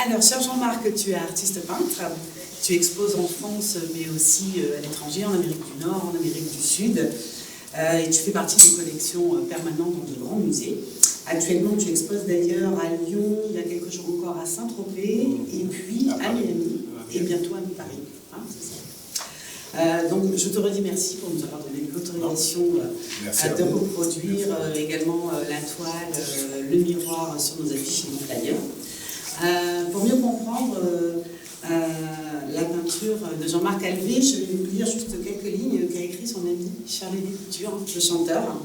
Alors, cher Jean-Marc, tu es artiste peintre. Tu exposes en France, mais aussi à l'étranger, en Amérique du Nord, en Amérique du Sud. Et tu fais partie d'une collection permanente dans de grands musées. Actuellement, tu exposes d'ailleurs à Lyon, il y a quelques jours encore à Saint-Tropez, et puis à Miami, et bientôt à Paris. Hein, c'est ça. Donc, je te redis merci pour nous avoir donné l'autorisation de reproduire également la toile, le miroir sur nos affiches et nos flyers. Pour mieux comprendre la peinture de Jean-Marc Alvé, je vais vous lire juste quelques lignes qu'a écrit son ami Charles Couture, le chanteur.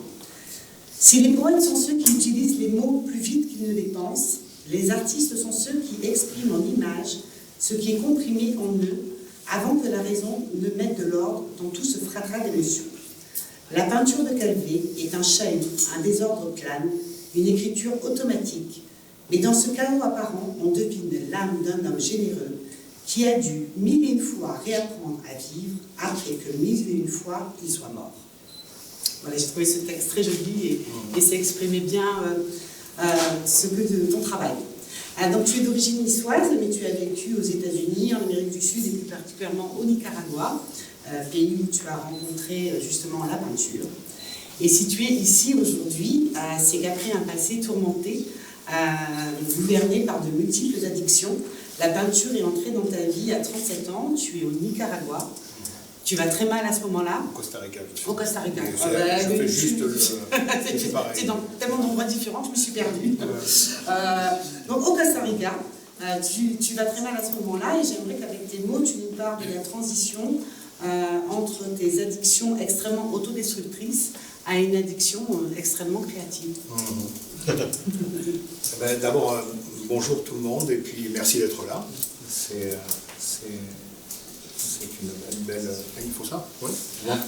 Si les poètes sont ceux qui utilisent les mots plus vite qu'ils ne les pensent, les artistes sont ceux qui expriment en images ce qui est comprimé en eux, avant que la raison ne mette de l'ordre dans tout ce fratras d'émotions. La peinture de Calvé est un chahut, un désordre plane, une écriture automatique. Mais dans ce chaos apparent, on devine l'âme d'un homme généreux qui a dû mille et une fois réapprendre à vivre après que mille et une fois il soit mort. Voilà, j'ai trouvé ce texte très joli et ça exprimait bien ce que de ton travail. Donc tu es d'origine niçoise, mais tu as vécu aux États-Unis, en Amérique du Sud et plus particulièrement au Nicaragua, pays où tu as rencontré justement la peinture. Et si tu es ici aujourd'hui, c'est qu'après un passé tourmenté, gouverné par de multiples addictions, la peinture est entrée dans ta vie à 37 ans, tu es au Nicaragua. Tu vas très mal à ce moment-là. Au Costa Rica. Au Costa Rica. Je fais juste le... C'est dans tellement d'endroits différents, je me suis perdue. Donc au Costa Rica, tu vas très mal à ce moment-là et j'aimerais qu'avec tes mots, tu nous parles de la transition entre tes addictions extrêmement autodestructrices à une addiction extrêmement créative. D'abord, bonjour tout le monde et puis merci d'être là. C'est une belle... Il faut ça? Oui.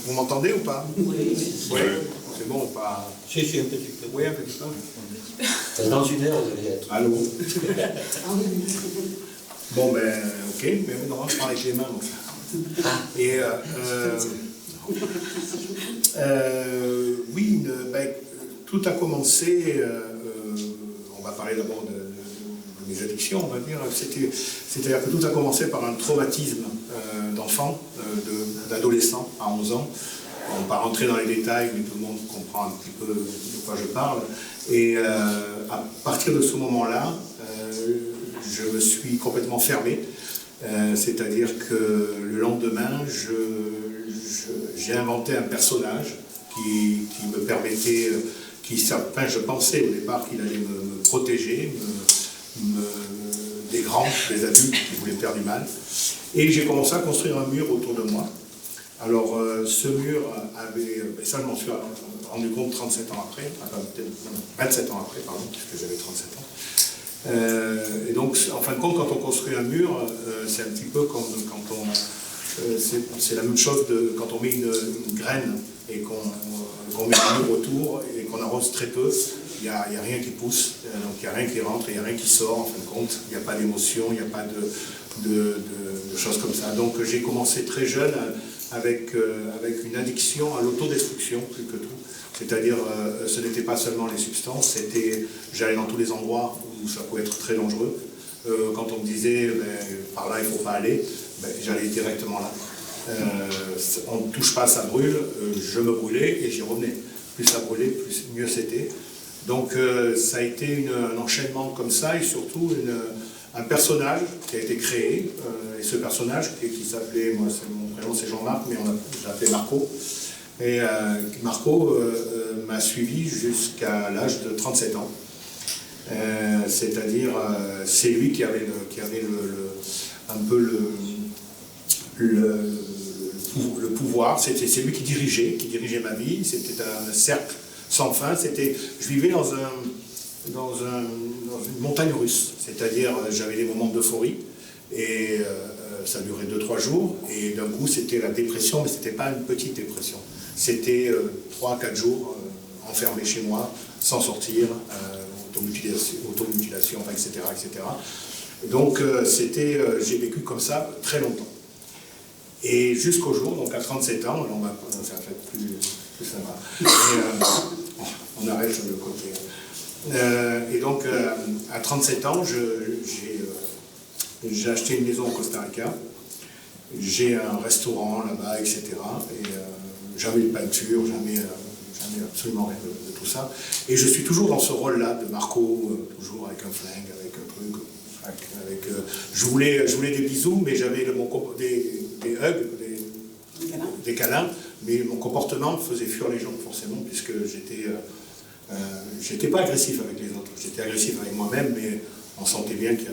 Vous m'entendez ou pas? Oui. Oui. C'est bon ou pas? Si, un petit peu. Oui, un petit peu. Dans une heure, vous allez être. Allô? Bon, ok, mais normalement, je parle avec les mains. Et oui, tout a commencé... on va parler d'abord de mes addictions, on va dire. C'est-à-dire que tout a commencé par un traumatisme d'enfant, d'adolescent à 11 ans. On ne va pas rentrer dans les détails, mais tout le monde comprend un petit peu de quoi je parle. Et à partir de ce moment-là, je me suis complètement fermé. C'est-à-dire que le lendemain, j'ai inventé un personnage qui me permettait, je pensais au départ qu'il allait me protéger, des grands, des adultes qui voulaient faire du mal. Et j'ai commencé à construire un mur autour de moi. Alors ce mur avait, et ça je m'en suis rendu compte 37 ans après, enfin peut-être 27 ans après, pardon, puisque j'avais 37 ans. Et donc en fin de compte, quand on construit un mur, c'est un petit peu comme quand on... c'est la même chose quand on met une graine et qu'on met un mur autour et qu'on arrose très peu, il n'y a rien qui pousse, donc il n'y a rien qui rentre, il n'y a rien qui sort en fin de compte, il n'y a pas d'émotion, il n'y a pas de choses comme ça. Donc j'ai commencé très jeune avec une addiction à l'autodestruction plus que tout. C'est-à-dire, ce n'était pas seulement les substances, j'allais dans tous les endroits où ça pouvait être très dangereux. Quand on me disait, par là il ne faut pas aller, j'allais directement là. On ne touche pas, ça brûle, je me brûlais et j'y revenais. Plus ça brûlait, mieux c'était. Donc ça a été un enchaînement comme ça et surtout un personnage qui a été créé. Et ce personnage qui s'appelait, mon prénom c'est Jean-Marc, mais je l'appelais Marco. Et Marco m'a suivi jusqu'à l'âge de 37 ans. C'est-à-dire, c'est lui qui avait un peu le pouvoir, c'est lui qui dirigeait ma vie, c'était un cercle sans fin, je vivais dans une montagne russe, c'est-à-dire j'avais des moments d'euphorie, et ça durait 2-3 jours, et d'un coup c'était la dépression, mais c'était pas une petite dépression, c'était 3-4 jours enfermé chez moi, sans sortir, automutilation, enfin, etc., etc. Donc j'ai vécu comme ça très longtemps. Et jusqu'au jour, donc à 37 ans, ça fait plus ça va. On arrête sur le côté. Et donc à 37 ans, j'ai acheté une maison au Costa Rica, j'ai un restaurant là-bas, etc. Et jamais de peinture, jamais absolument rien de tout ça. Et je suis toujours dans ce rôle-là de Marco, toujours avec un flingue, avec un truc. Je voulais des bisous, mais j'avais des hugs, des câlins, mais mon comportement faisait fuir les gens forcément, puisque j'étais pas agressif avec les autres. J'étais agressif avec moi-même, mais on sentait bien qu'il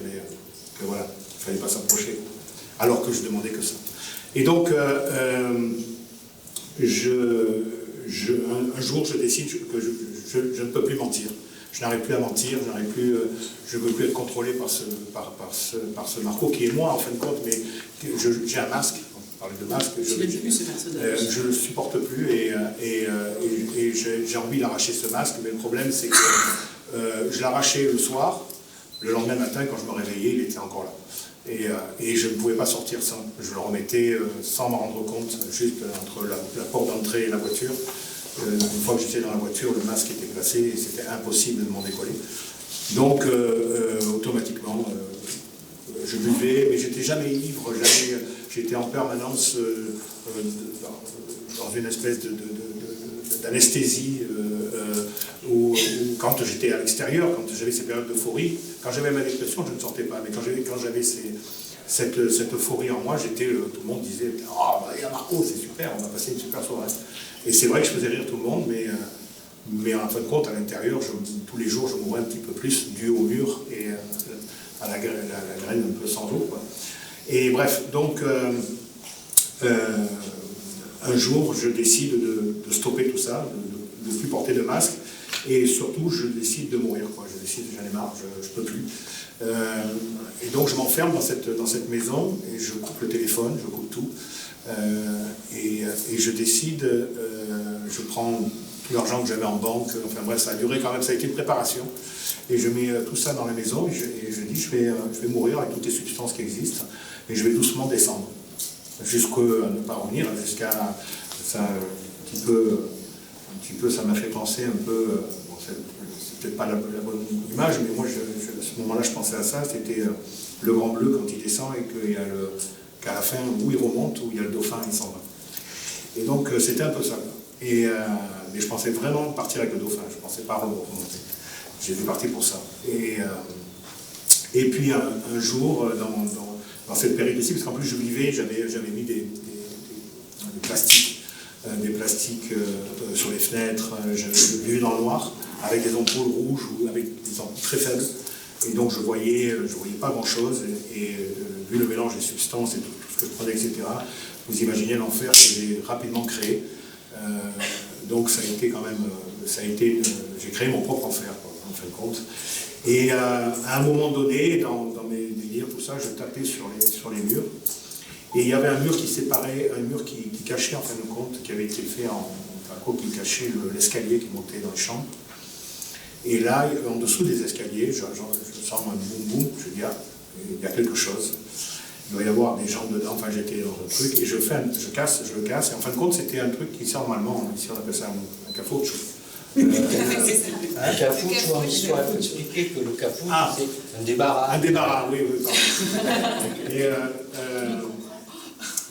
fallait pas s'approcher, alors que je demandais que ça. Et donc, un jour, je décide que je ne peux plus mentir. Je n'arrive plus à mentir, je ne veux plus être contrôlé par ce Marco qui est moi en fin de compte, mais j'ai un masque. On parlait de masque. Je ne le supporte plus et j'ai envie d'arracher ce masque, mais le problème c'est que je l'arrachais le soir, le lendemain matin quand je me réveillais, il était encore là. Et je ne pouvais pas sortir sans. Je le remettais sans m'en rendre compte, juste entre la porte d'entrée et la voiture. Une fois que j'étais dans la voiture, le masque était placé et c'était impossible de m'en décoller. Donc, automatiquement, je buvais, mais j'étais jamais ivre, j'étais en permanence dans une espèce d'anesthésie. Où quand j'étais à l'extérieur, quand j'avais ces périodes d'euphorie, quand j'avais ma dépression, je ne sortais pas. Mais quand j'avais cette euphorie en moi, tout le monde disait « Oh, il y a Marco, c'est super, on va passer une super soirée ». Et c'est vrai que je faisais rire tout le monde, mais en fin de compte, à l'intérieur, tous les jours, je mourais un petit peu plus, dû au mur et à la graine un peu sans eau, quoi. Et bref, donc, un jour, je décide de stopper tout ça, de ne plus porter de masque, et surtout, je décide de mourir, quoi. Je décide, j'en ai marre, je ne peux plus. Et donc, je m'enferme dans cette maison, et je coupe le téléphone, je coupe tout. Et je décide, je prends tout l'argent que j'avais en banque, enfin bref, ça a duré quand même, ça a été une préparation, et je mets tout ça dans la maison, et je dis, je vais mourir avec toutes les substances qui existent, et je vais doucement descendre, jusqu'à ne pas revenir, jusqu'à ça, un petit peu, ça m'a fait penser un peu, bon, c'est peut-être pas la bonne image, mais moi, à ce moment-là, je pensais à ça, c'était le Grand Bleu quand il descend, et qu'à la fin, où il remonte, où il y a le dauphin, il s'en va. Et donc, c'était un peu ça. Mais je pensais vraiment partir avec le dauphin, je ne pensais pas remonter. J'ai dû partir pour ça. Et puis, un jour, dans cette péripétie, parce qu'en plus, je vivais, j'avais mis des plastiques sur les fenêtres, je vivais dans le noir, avec des ampoules rouges ou avec des ampoules très faibles. Et donc, je voyais pas grand-chose. Et vu le mélange des substances et tout ce que je prenais, etc., vous imaginez l'enfer que j'ai rapidement créé. Donc ça a été quand même, j'ai créé mon propre enfer, quoi, en fin de compte. Et à un moment donné, dans mes délires, tout ça, je tapais sur les murs. Et il y avait un mur qui séparait, un mur qui cachait, en fin de compte, qui avait été fait qui cachait l'escalier qui montait dans les chambres. Et là, en dessous des escaliers, je sens un boum boum, je dis, ah, il y a quelque chose. Il doit y avoir des gens dedans, enfin j'étais dans un truc, et je le casse, et en fin de compte c'était un truc qui sert normalement, ici on appelle ça un cafouche. Un cafouche, en histoire, il faut expliquer que le cafouche c'est un débarras. Un débarras, oui, pardon. Mais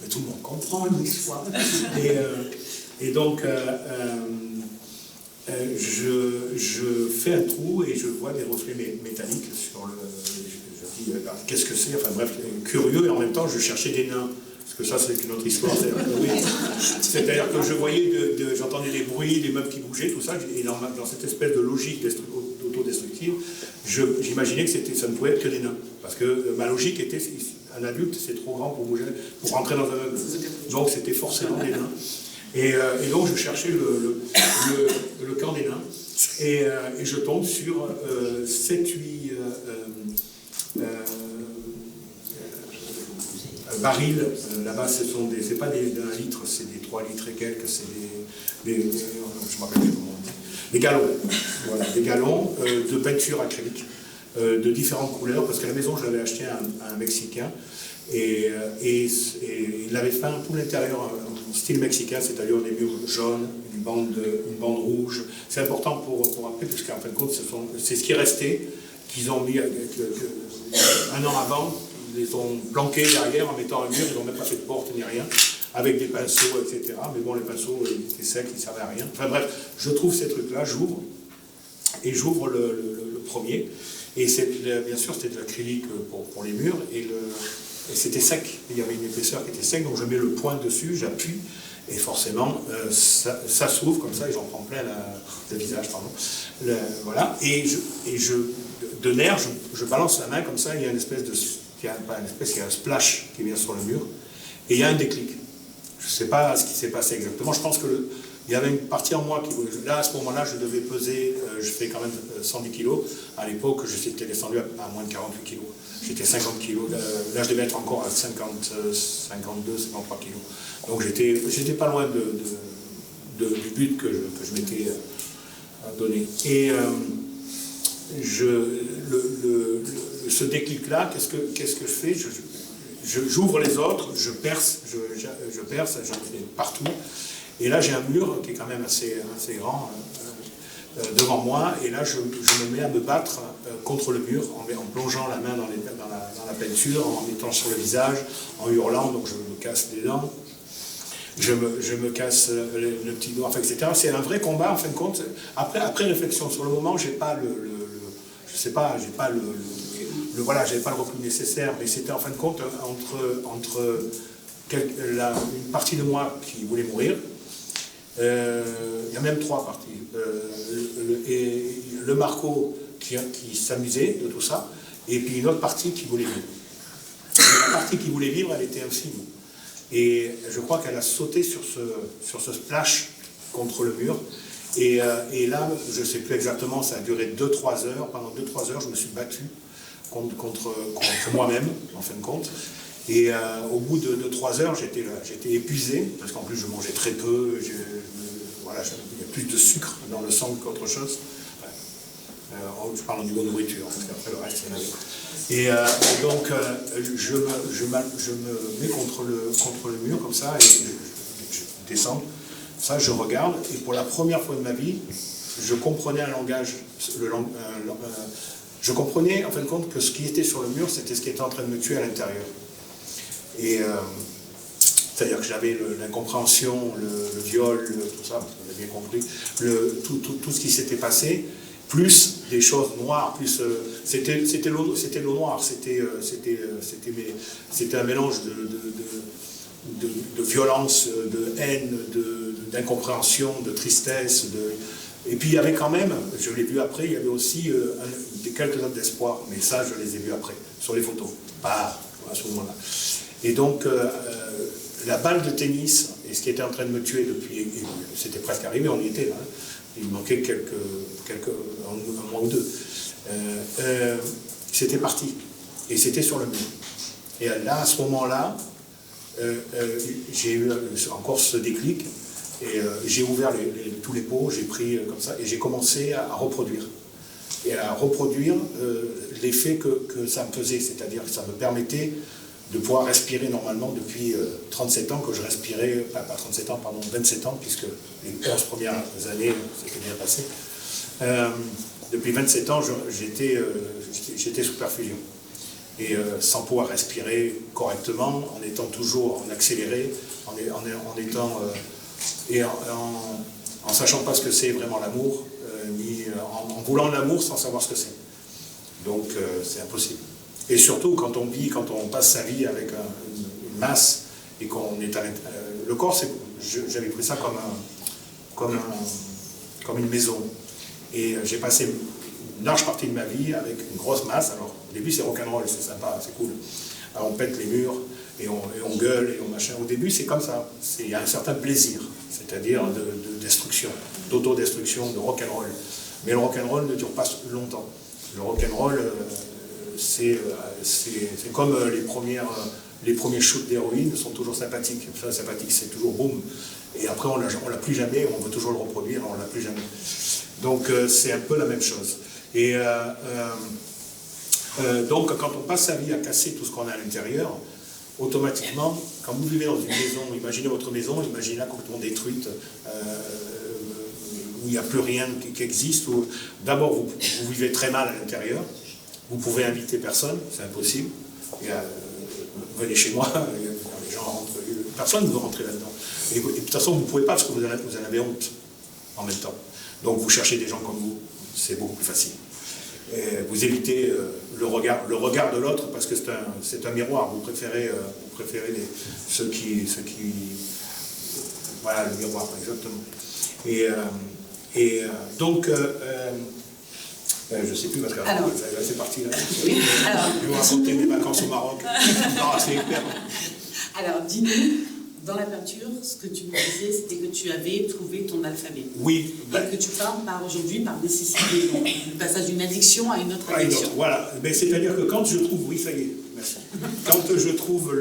tout le monde comprend l'histoire. Et donc, je fais un trou et je vois des reflets métalliques sur le... Je dis, qu'est-ce que c'est? Enfin bref, curieux, et en même temps, je cherchais des nains. Parce que ça, c'est une autre histoire. C'est-à-dire que je voyais, j'entendais des bruits, des meubles qui bougeaient, tout ça, et dans cette espèce de logique autodestructive, j'imaginais que ça ne pouvait être que des nains. Parce que ma logique était, un adulte, c'est trop grand pour bouger, pour rentrer dans un meuble. Donc c'était forcément des nains. Et donc je cherchais le camp des nains, et je tombe sur 7-8 barils. Là-bas, c'est pas des 1 litre, c'est des 3 litres et quelques, c'est je me rappelle plus comment on dit, des galons. Voilà, des galons de peinture acrylique de différentes couleurs, parce qu'à la maison, je l'avais acheté à un Mexicain, et il avait peint tout l'intérieur en style mexicain, c'est-à-dire des murs jaunes, une bande rouge. C'est important pour rappeler, puisqu'en fin de compte, c'est ce qui est resté, qu'ils ont mis un an avant. les ont planqués derrière en mettant un mur, ils n'ont même pas fait de porte ni rien, avec des pinceaux, etc. Mais bon, les pinceaux étaient secs, ils ne servaient à rien. Enfin bref, je trouve ces trucs-là, j'ouvre, et j'ouvre le premier. Et bien sûr, c'était de l'acrylique pour les murs, et c'était sec. Il y avait une épaisseur qui était sec, donc je mets le poing dessus, j'appuie, et forcément, ça s'ouvre comme ça, et j'en prends plein le visage, pardon. Voilà, et de nerfs, je balance la main comme ça, il y a une espèce de... il y a un splash qui vient sur le mur, et il y a un déclic. Je ne sais pas ce qui s'est passé exactement, je pense que il y avait une partie en moi qui... Là, à ce moment-là, je devais peser, je fais quand même 110 kilos. À l'époque, j'étais descendu à moins de 48 kilos. J'étais 50 kilos. Là, je devais être encore à 52, 53 kilos. Donc, j'étais pas loin du but que je m'étais donné. Et ce déclic-là, qu'est-ce que je fais? J'ouvre les autres, je perce, j'en fais partout. Et là, j'ai un mur qui est quand même assez grand devant moi, et là, je me mets à me battre contre le mur en plongeant la main dans la peinture, en mettant sur le visage, en hurlant, donc je me casse les dents, je me casse le petit doigt, enfin, etc. C'est un vrai combat, en fin de compte. Après réflexion, sur le moment, j'ai pas voilà, j'avais pas le recul nécessaire, mais c'était en fin de compte entre une partie de moi qui voulait mourir. Il y a même 3 parties. Et le Marco qui s'amusait de tout ça, et puis une autre partie qui voulait vivre. Et la partie qui voulait vivre, elle était infime. Et je crois qu'elle a sauté sur ce splash contre le mur. Et là, je ne sais plus exactement, ça a duré 2-3 heures. Pendant 2-3 heures, je me suis battu contre moi-même, en fin de compte. Et au bout de 3 heures, j'étais épuisé, parce qu'en plus je mangeais très peu, voilà, il y a plus de sucre dans le sang qu'autre chose. Je parle au niveau de nourriture, parce qu'après le reste, c'est la vie. Et donc, je me mets contre le mur, comme ça, et je descends. Ça, je regarde, et pour la première fois de ma vie, je comprenais un langage, je comprenais, en fin de compte, que ce qui était sur le mur, c'était ce qui était en train de me tuer à l'intérieur. Et c'est-à-dire que j'avais l'incompréhension, le viol, tout ça, vous avez bien compris, tout ce qui s'était passé, plus des choses noires, plus c'était l'eau noire, c'était un mélange de violence, de haine, d'incompréhension, de tristesse, et puis il y avait quand même, je l'ai vu après, il y avait aussi quelques notes d'espoir, mais ça je les ai vus après, sur les photos, pas à ce moment-là. Et donc, la balle de tennis, et ce qui était en train de me tuer depuis, c'était presque arrivé, on y était là, hein, il manquait un mois ou deux, c'était parti, et c'était sur le mur. Et là, à ce moment-là, j'ai eu encore ce déclic, et j'ai ouvert tous les pots, j'ai pris comme ça, et j'ai commencé à reproduire. Et à reproduire l'effet que ça me faisait, c'est-à-dire que ça me permettait de pouvoir respirer normalement depuis 37 ans, que je respirais, pas 37 ans, pardon, 27 ans, puisque les 11 premières années, c'était bien passé. Depuis 27 ans, j'étais sous perfusion. Et sans pouvoir respirer correctement, en étant toujours en accéléré, en étant... et en sachant pas ce que c'est vraiment l'amour, ni en voulant l'amour sans savoir ce que c'est. Donc c'est impossible. Et surtout quand on passe sa vie avec une masse et qu'on est à le corps, j'avais pris ça comme une maison. Et j'ai passé une large partie de ma vie avec une grosse masse. Alors au début c'est rock'n'roll, c'est sympa, c'est cool. Alors, on pète les murs et on gueule et on machin. Au début c'est comme ça. Il y a un certain plaisir, c'est-à-dire de destruction, d'autodestruction, de rock'n'roll. Mais le rock'n'roll ne dure pas longtemps. Le rock'n'roll, c'est comme les premiers shoots d'héroïne sont toujours sympathiques. Enfin, sympathique, c'est toujours boum. Et après, on l'a plus jamais, on veut toujours le reproduire, on l'a plus jamais. Donc, c'est un peu la même chose. Et donc, quand on passe sa vie à casser tout ce qu'on a à l'intérieur, automatiquement, quand vous vivez dans une maison, imaginez votre maison, imaginez-la complètement détruite, où il n'y a plus rien qui existe. D'abord, vous vivez très mal à l'intérieur, vous pouvez inviter personne, c'est impossible. venez chez moi, les gens rentrent, personne ne veut rentrer là-dedans. Et de toute façon, vous ne pouvez pas parce que vous en avez honte en même temps. Donc vous cherchez des gens comme vous, c'est beaucoup plus facile. Et vous évitez le regard de l'autre parce que c'est un miroir. Vous préférez ceux qui voilà, le miroir, exactement. Donc, je ne sais plus parce que c'est parti là. Oui, alors, je vais vous raconter mes vacances au Maroc. Non, c'est hyper. Alors, dis-nous, dans la peinture, ce que tu nous disais, c'était que tu avais trouvé ton alphabet. Oui. Et que tu peins aujourd'hui par nécessité, donc le passage d'une addiction à une autre addiction. Voilà, c'est-à-dire que quand je trouve, oui, ça y est, merci. Quand je trouve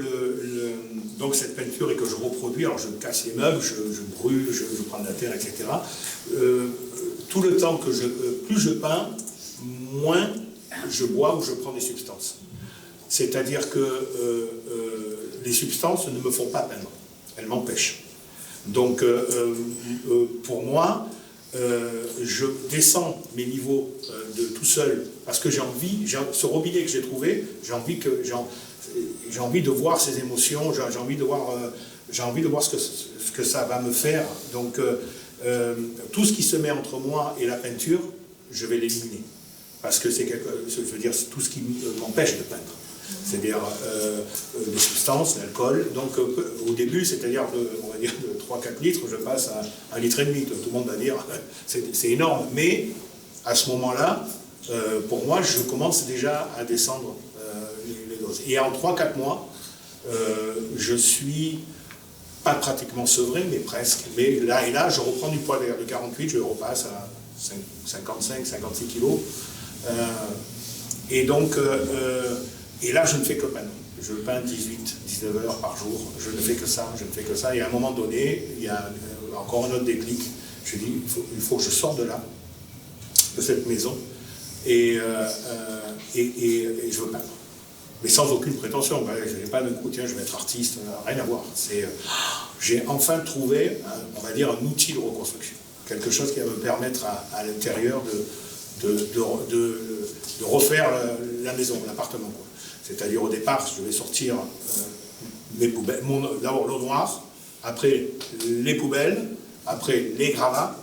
donc cette peinture et que je reproduis, alors je casse les meubles, je brûle, je prends de la terre, etc. Tout le temps que plus je peins, moins je bois ou je prends des substances. C'est-à-dire que les substances ne me font pas peindre, elles m'empêchent. Donc pour moi, je descends mes niveaux de tout seul parce que j'ai envie, ce robinet que j'ai trouvé, j'ai envie de voir ces émotions, j'ai envie de voir ce que ça va me faire. Donc tout ce qui se met entre moi et la peinture, je vais l'éliminer. Parce que c'est tout ce qui m'empêche de peindre. C'est-à-dire des substances, l'alcool. Donc au début, c'est-à-dire on va dire de 3-4 litres, je passe à 1,5 litre. Tout le monde va dire c'est énorme. Mais à ce moment-là, pour moi, je commence déjà à descendre les doses. Et en 3-4 mois, je suis pas pratiquement sevré, mais presque. Mais là et là, je reprends du poids de 48, je repasse à 55-56 kilos. Et donc, et là, je ne fais que peindre. Je peins 18-19 heures par jour. Je ne fais que ça, Et à un moment donné, il y a encore un autre déclic. Je dis, il faut que je sorte de là, de cette maison, et je veux peindre. Mais sans aucune prétention. Je n'ai pas d'un coup, tiens, je vais être artiste, rien à voir. J'ai enfin trouvé, on va dire, un outil de reconstruction. Quelque chose qui va me permettre à l'intérieur de refaire la maison, l'appartement. C'est-à-dire au départ, je vais sortir mes poubelles, d'abord l'eau noire, après les poubelles, après les gravats,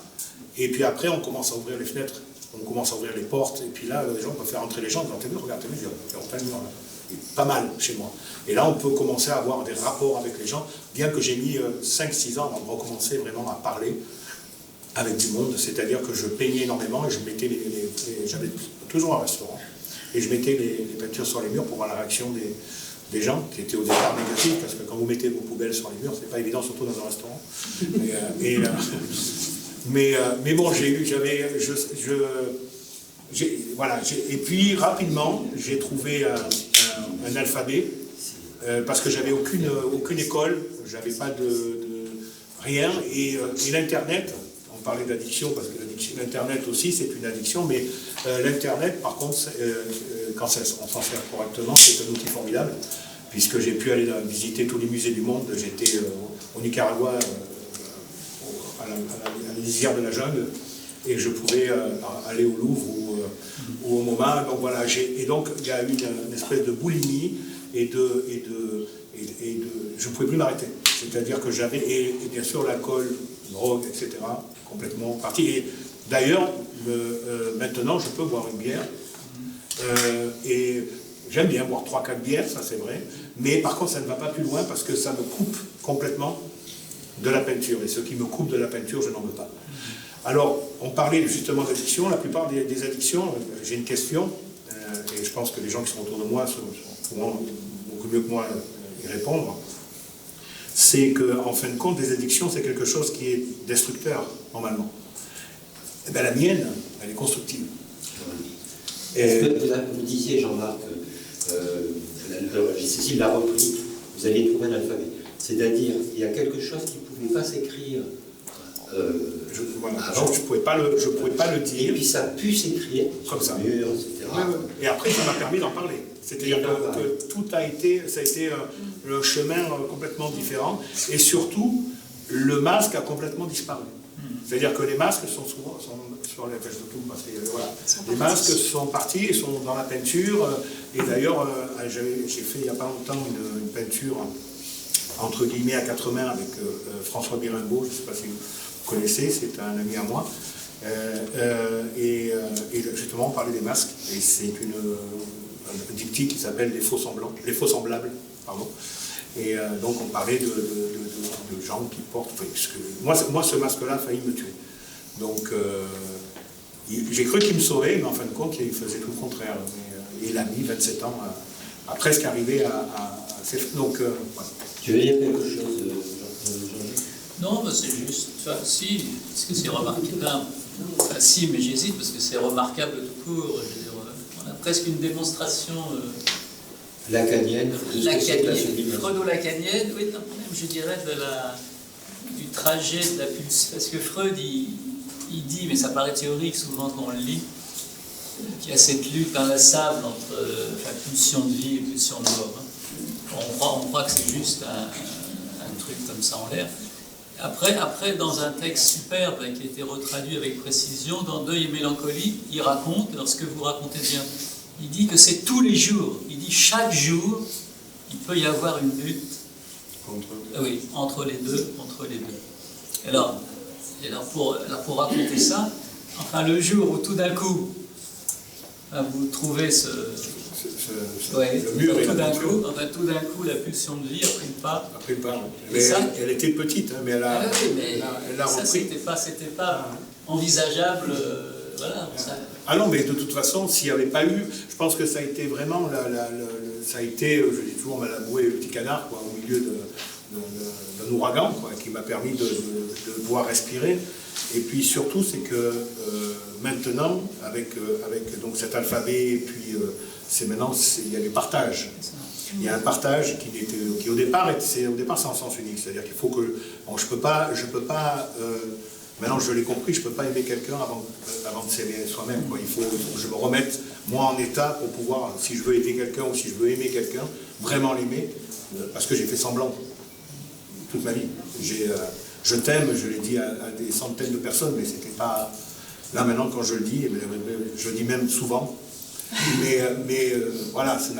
et puis après on commence à ouvrir les fenêtres, on commence à ouvrir les portes, et puis là les gens peuvent faire entrer les gens, regardez, pas mal chez moi. Et là on peut commencer à avoir des rapports avec les gens, bien que j'ai mis 5-6 ans avant de recommencer vraiment à parler avec du monde, c'est-à-dire que je peignais énormément et je mettais j'avais toujours un restaurant, et je mettais les peintures sur les murs pour voir la réaction des gens qui étaient au départ négatifs, parce que quand vous mettez vos poubelles sur les murs, c'est pas évident, surtout dans un restaurant. Mais bon, voilà, et puis rapidement, j'ai trouvé un alphabet, parce que j'avais aucune école, j'avais pas de rien, et l'Internet, on parlait d'addiction, parce que l'Internet aussi c'est une addiction, mais l'Internet par contre, quand on s'en sert correctement, c'est un outil formidable, puisque j'ai pu aller visiter tous les musées du monde. J'étais au Nicaragua, à la lisière de la jungle, et je pouvais aller au Louvre ou au MoMA. Donc voilà, et donc il y a eu une espèce de boulimie et je ne pouvais plus m'arrêter. C'est-à-dire que j'avais, et bien sûr l'alcool, drogue, etc., complètement parti. Et d'ailleurs, maintenant, je peux boire une bière. Et j'aime bien boire 3-4 bières, ça c'est vrai. Mais par contre, ça ne va pas plus loin parce que ça me coupe complètement de la peinture. Et ce qui me coupe de la peinture, je n'en veux pas. Alors, on parlait justement d'addiction. La plupart des addictions, j'ai une question, et je pense que les gens qui sont autour de moi pourront beaucoup mieux que moi y répondre. C'est qu'en fin de compte, des addictions, c'est quelque chose qui est destructeur, normalement. Et bien, la mienne, elle est constructive. Est-ce que vous disiez, Jean-Marc, Cécile l'a repris, vous aviez trouvé un alphabet. C'est-à-dire, il y a quelque chose qui ne pouvait pas s'écrire avant. Je ne pouvais pas le dire. Et puis ça a pu s'écrire comme ça. Mur, etc. Et après, ça m'a permis d'en parler. C'est-à-dire que tout ça a été le chemin complètement différent. Et surtout, le masque a complètement disparu. C'est-à-dire que les masques sont souvent sur les parce que, voilà, les masques sont partis et sont dans la peinture. Et d'ailleurs, j'ai fait il n'y a pas longtemps une peinture entre guillemets à 4 mains avec François Biringo, je ne sais pas si vous connaissez, c'est un ami à moi. Et justement, on parlait des masques, et c'est un diptyque qui s'appelle les faux semblables, pardon. Et donc on parlait de gens qui portent. Moi, ce masque-là a failli me tuer. Donc j'ai cru qu'il me saurait, mais en fin de compte, il faisait tout le contraire. Et il a mis 27 ans à presque arriver à donc voilà. Tu veux dire quelque chose, Jean-Luc? Non, c'est juste. Enfin, si, parce que c'est remarquable. Enfin, si, mais j'hésite parce que c'est remarquable tout court. Je veux dire, on a presque une démonstration. Lacanienne. Freudo-lacanienne, oui, non, même, je dirais, du trajet de la pulsion. Parce que Freud, il dit, mais ça paraît théorique souvent quand on le lit, qu'il y a cette lutte inlassable entre pulsion de vie et pulsion de mort. On croit que c'est juste un truc comme ça en l'air. Après, dans un texte superbe qui a été retraduit avec précision, dans Deuil et mélancolie, il raconte, lorsque vous racontez bien, il dit que c'est tous les jours, il dit chaque jour, il peut y avoir une lutte entre les deux. Alors pour raconter ça, enfin le jour où tout d'un coup, vous trouvez le mur et tout d'un coup, la pulsion de vie a pris le pas. Mais elle était petite, hein, mais elle a repris. C'était pas envisageable. Voilà, Ah non, mais de toute façon, s'il n'y avait pas eu, je pense que ça a été vraiment, ça a été, je dis toujours, Malaboué, le petit canard, quoi, au milieu d'un ouragan, quoi, qui m'a permis de pouvoir respirer. Et puis surtout, c'est que maintenant, avec donc cet alphabet, et puis maintenant, il y a du partage. Il y a un partage qui au départ, c'est en sens unique. C'est-à-dire qu'il faut que, bon, je peux pas maintenant je l'ai compris, je ne peux pas aimer quelqu'un avant de s'aimer soi-même. Il faut que je me remette, moi, en état pour pouvoir, si je veux aider quelqu'un ou si je veux aimer quelqu'un, vraiment l'aimer, parce que j'ai fait semblant toute ma vie. Je t'aime, je l'ai dit à des centaines de personnes, mais c'était pas... Là, maintenant, quand je le dis, je le dis même souvent, mais voilà, ce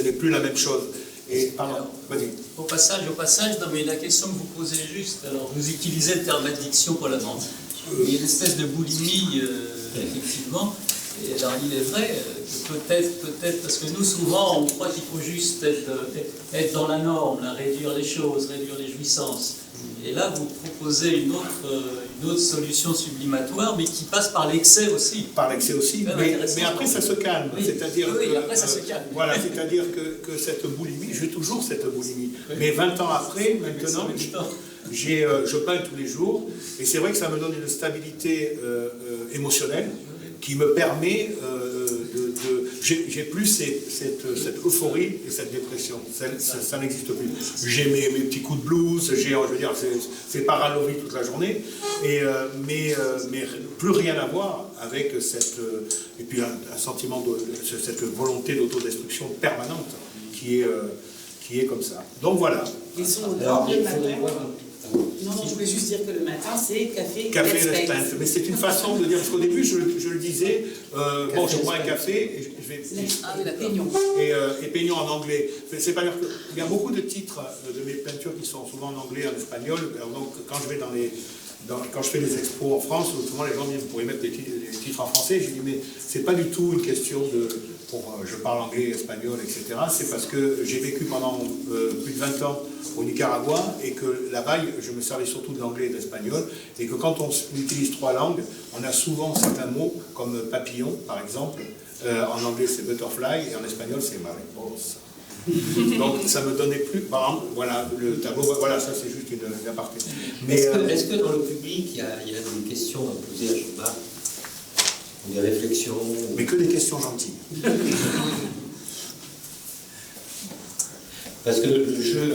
n'est plus la même chose. Et, pardon, vas-y. Au passage, non, mais la question que vous posez est juste. Alors, vous utilisez le terme d'addiction pour la vente. Il y a une espèce de boulimie, effectivement. Et alors, il est vrai que peut-être, parce que nous, souvent, on croit qu'il faut juste être dans la norme, là, réduire les choses, réduire les jouissances. Et là, vous proposez une autre solution sublimatoire, mais qui passe par l'excès aussi. Par l'excès aussi, mais après ça se calme. Oui. C'est-à-dire après ça se calme. Voilà, c'est-à-dire que cette boulimie, j'ai toujours cette boulimie. Oui. Mais 20 ans après, maintenant, je peins tous les jours, et c'est vrai que ça me donne une stabilité émotionnelle qui me permet j'ai plus cette euphorie et cette dépression. Ça n'existe plus. J'ai mes petits coups de blues, je veux dire, c'est paranoïa toute la journée, mais plus rien à voir avec et puis un sentiment cette volonté d'autodestruction permanente qui est comme ça. Donc voilà. Ils sont au nord le matin. Non, je voulais juste dire que le matin, c'est café let's paint. Mais c'est une façon de dire, parce qu'au début, je le disais, bon, je bois un café, et je vais... Peignon. Et Peignon en anglais. C'est pas dire que, il y a beaucoup de titres de mes peintures qui sont souvent en anglais, en espagnol. Alors donc, quand je vais quand je fais des expos en France, souvent les gens disent, vous pourriez mettre des titres en français. Je dis, mais c'est pas du tout une question je parle anglais, espagnol, etc. C'est parce que j'ai vécu pendant plus de 20 ans au Nicaragua et que là-bas, je me servais surtout de l'anglais et de l'espagnol. Et que quand on utilise 3 langues, on a souvent certains mots comme papillon, par exemple. En anglais, c'est butterfly et en espagnol, c'est mariposa. Donc ça me donnait plus. Par exemple, voilà, le tableau, voilà, ça c'est juste une aparté. Mais est-ce que dans le public, il y a des questions à poser à Jean-Marc? Des réflexions? Mais que des questions gentilles. Parce que le jeu de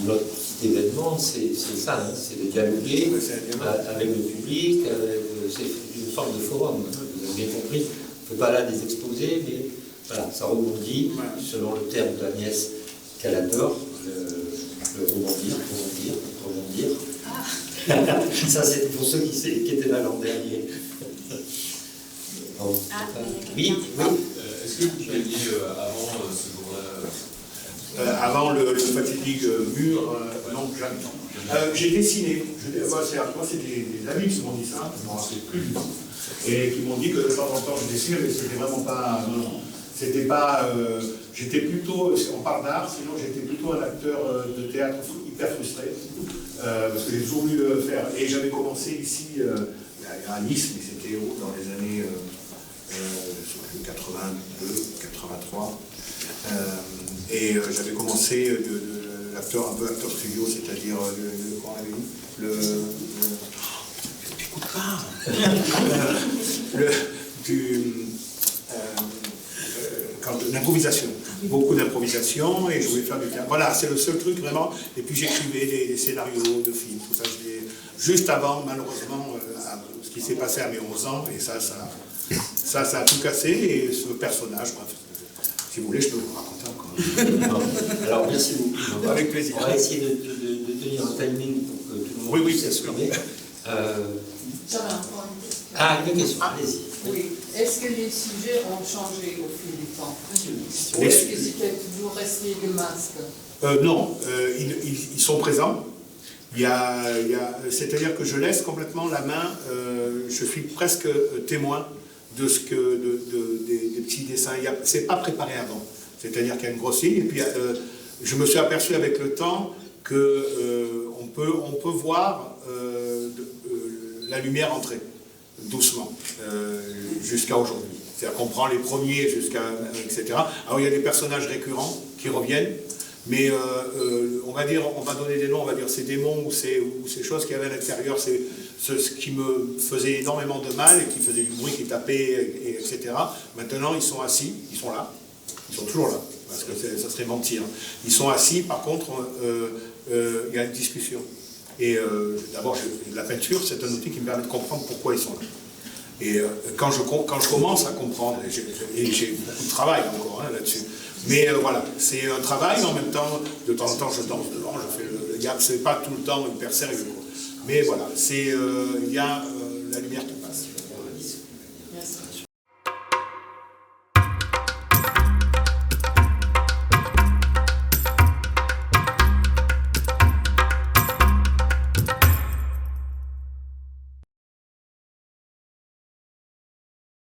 notre petit événement, c'est ça, hein, c'est de dialoguer avec le public, c'est une forme de forum. Vous avez bien compris, on ne fait pas là des exposés, mais voilà, ça rebondit selon le terme d'Agnès Calator, le rebondir. Ça, c'était pour ceux qui étaient là l'an dernier. Bon. Oui, oui. Est-ce que vous peigniez avant ce jour-là Avant le fatidique mur, non, jamais. J'ai dessiné. Moi, c'est des amis qui m'ont dit ça, je ne m'en rappelle plus du tout. Et qui m'ont dit que de temps en temps je dessinais, mais c'était vraiment pas. Non, non. C'était pas. J'étais plutôt. On parle d'art, sinon j'étais plutôt un acteur de théâtre hyper frustré. Parce que j'ai toujours voulu le faire. Et j'avais commencé ici, à Nice, mais c'était dans les années 82, 83. Et j'avais commencé l'acteur, un peu acteur studio, c'est-à-dire comment on avait dit t'écoutes pas l'improvisation, beaucoup d'improvisation, et je voulais faire du théâtre. Voilà, c'est le seul truc vraiment. Et puis j'écrivais des scénarios de films, tout ça. Juste avant, malheureusement, ce qui s'est passé à mes 11 ans, et ça a tout cassé, et ce personnage, bref, si vous voulez, je peux vous raconter encore. Alors, merci beaucoup. Avec plaisir. On va essayer de tenir un timing pour que tout le monde puisse s'exprimer. Une question, allez-y. Oui. Est-ce que les sujets ont changé au fil du temps? Ou est-ce que c'était toujours resté le masque? Non, ils sont présents. C'est-à-dire que je laisse complètement la main, je suis presque témoin de ce que des petits dessins. C'est pas préparé avant. C'est-à-dire qu'il y a une grosse ligne, et puis je me suis aperçu avec le temps que on peut voir la lumière entrer doucement jusqu'à aujourd'hui. C'est-à-dire qu'on prend les premiers etc. Alors il y a des personnages récurrents qui reviennent, mais on va donner des noms, on va dire ces démons ou ces choses qui avaient à l'intérieur, c'est ce qui me faisait énormément de mal et qui faisait du bruit, qui tapait, etc. Maintenant ils sont assis, ils sont là, ils sont toujours là, parce que ça serait mentir. Ils sont assis, par contre il y a une discussion. Et d'abord, la peinture, c'est un outil qui me permet de comprendre pourquoi ils sont là. Et quand je commence à comprendre, et j'ai beaucoup de travail encore là-dessus, mais voilà, c'est un travail, en même temps, de temps en temps, je danse devant, je fais le gars, c'est pas tout le temps hyper sérieux. Mais voilà, la lumière qui passe.